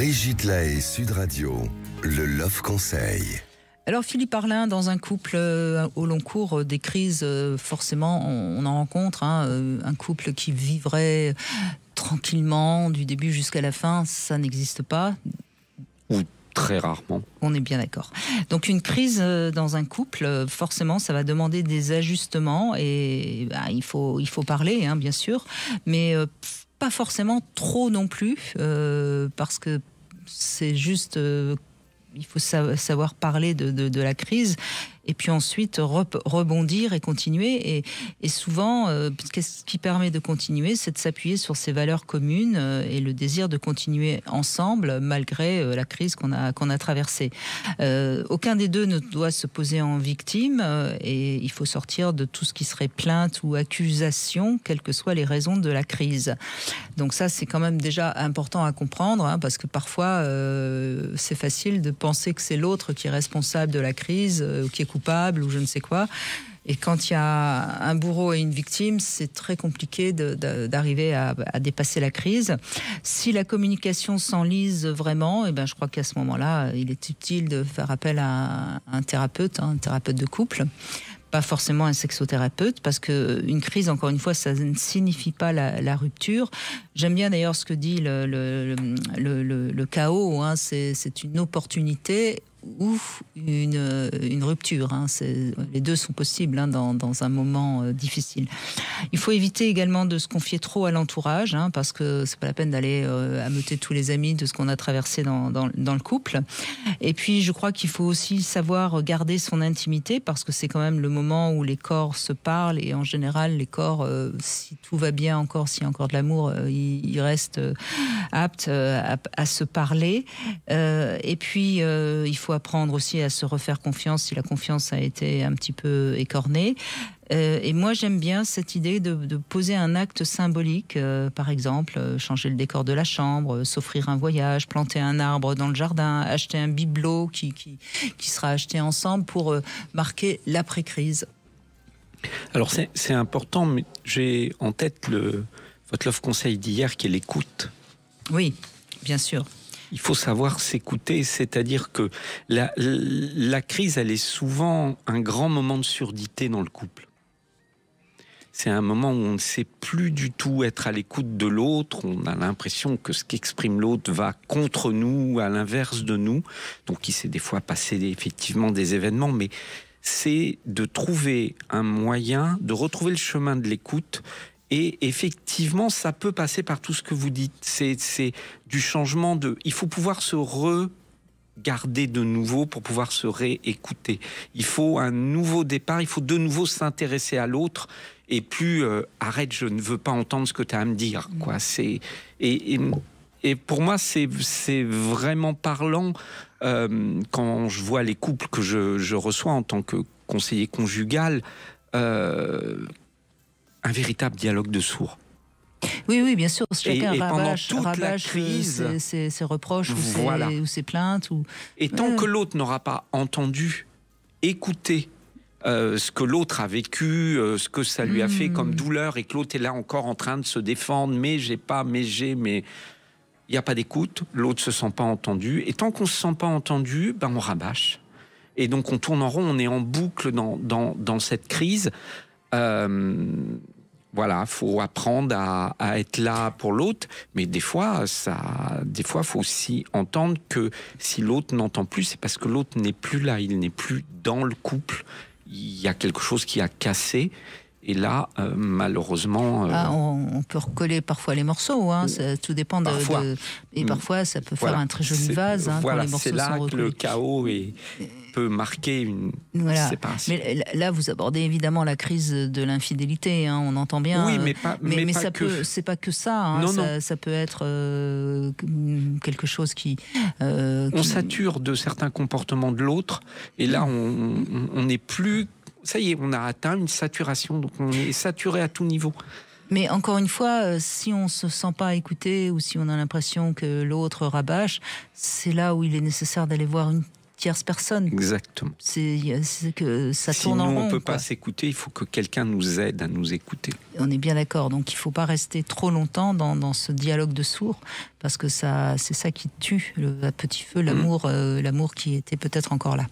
Brigitte Lahaie, Sud Radio, le Love Conseil. Alors Philippe Arlin, dans un couple au long cours des crises, forcément on en rencontre, un couple qui vivrait tranquillement du début jusqu'à la fin, ça n'existe pas. Ou très rarement. On est bien d'accord. Donc une crise dans un couple, forcément ça va demander des ajustements et il faut parler, bien sûr, mais pas forcément trop non plus, parce que c'est juste... il faut savoir parler de la crise et puis ensuite rebondir et continuer. Et souvent, ce qui permet de continuer, c'est de s'appuyer sur ces valeurs communes et le désir de continuer ensemble malgré la crise qu'on a traversée. Aucun des deux ne doit se poser en victime et il faut sortir de tout ce qui serait plainte ou accusation, quelles que soient les raisons de la crise. Donc ça, c'est quand même déjà important à comprendre, parce que parfois, c'est facile de penser que c'est l'autre qui est responsable de la crise, qui est coupable ou je ne sais quoi. Et quand il y a un bourreau et une victime, c'est très compliqué d'arriver à dépasser la crise. Si la communication s'enlise vraiment, je crois qu'à ce moment-là, il est utile de faire appel à un thérapeute de couple. Pas forcément un sexothérapeute, parce qu'une crise, encore une fois, ça ne signifie pas la rupture. J'aime bien d'ailleurs ce que dit le chaos, c'est une opportunité ou une rupture. Les deux sont possibles dans un moment difficile. Il faut éviter également de se confier trop à l'entourage, parce que c'est pas la peine d'aller ameuter tous les amis de ce qu'on a traversé dans le couple. Et puis je crois qu'il faut aussi savoir garder son intimité, parce que c'est quand même le moment où les corps se parlent, et en général les corps, si tout va bien encore, s'il y a encore de l'amour, ils restent aptes à se parler. Et puis il faut apprendre aussi à se refaire confiance si la confiance a été un petit peu écornée. Et moi, j'aime bien cette idée de poser un acte symbolique, par exemple, changer le décor de la chambre, s'offrir un voyage, planter un arbre dans le jardin, acheter un bibelot qui sera acheté ensemble pour marquer l'après-crise. Alors, c'est important, mais j'ai en tête votre Love Conseil d'hier qui est l'écoute. Oui, bien sûr. Il faut savoir s'écouter, c'est-à-dire que la crise, elle est souvent un grand moment de surdité dans le couple. C'est un moment où on ne sait plus du tout être à l'écoute de l'autre, on a l'impression que ce qu'exprime l'autre va contre nous, à l'inverse de nous. Donc il s'est des fois passé effectivement des événements, mais c'est de trouver un moyen de retrouver le chemin de l'écoute. Et effectivement, ça peut passer par tout ce que vous dites. C'est du changement de... Il faut pouvoir se regarder de nouveau pour pouvoir se réécouter. Il faut un nouveau départ, il faut de nouveau s'intéresser à l'autre. Et plus, arrête, je ne veux pas entendre ce que tu as à me dire. Quoi. Et pour moi, c'est vraiment parlant quand je vois les couples que je reçois en tant que conseiller conjugal, un véritable dialogue de sourds. Oui, bien sûr. Chacun rabâche crise, ses reproches ou ses plaintes. Et tant que l'autre n'aura pas entendu, écouté ce que l'autre a vécu, ce que ça lui a fait comme douleur, et que l'autre est là encore en train de se défendre, mais il n'y a pas d'écoute, l'autre se sent pas entendu. Et tant qu'on se sent pas entendu, on rabâche. Et donc on tourne en rond, on est en boucle dans cette crise. Voilà, faut apprendre à être là pour l'autre, mais des fois, faut aussi entendre que si l'autre n'entend plus, c'est parce que l'autre n'est plus là, il n'est plus dans le couple. Il y a quelque chose qui a cassé. Et là, malheureusement... on peut recoller parfois les morceaux, tout dépend parfois. Et parfois, ça peut faire un très joli vase. Quand les morceaux c'est là sont que le chaos peut marquer une séparation. Mais là, vous abordez évidemment la crise de l'infidélité, on entend bien. Oui, mais ça c'est pas que ça. Ça peut être quelque chose qui... on sature de certains comportements de l'autre, et là, on n'est plus... Ça y est, on a atteint une saturation, donc on est saturé à tout niveau. Mais encore une fois, si on ne se sent pas écouté ou si on a l'impression que l'autre rabâche, c'est là où il est nécessaire d'aller voir une tierce personne. Exactement. C'est que ça tourne en rond. Sinon, on ne peut quoi. pas s'écouter, il faut que quelqu'un nous aide à nous écouter. On est bien d'accord, donc il ne faut pas rester trop longtemps dans ce dialogue de sourds, parce que c'est ça qui tue à petit feu l'amour qui était peut-être encore là.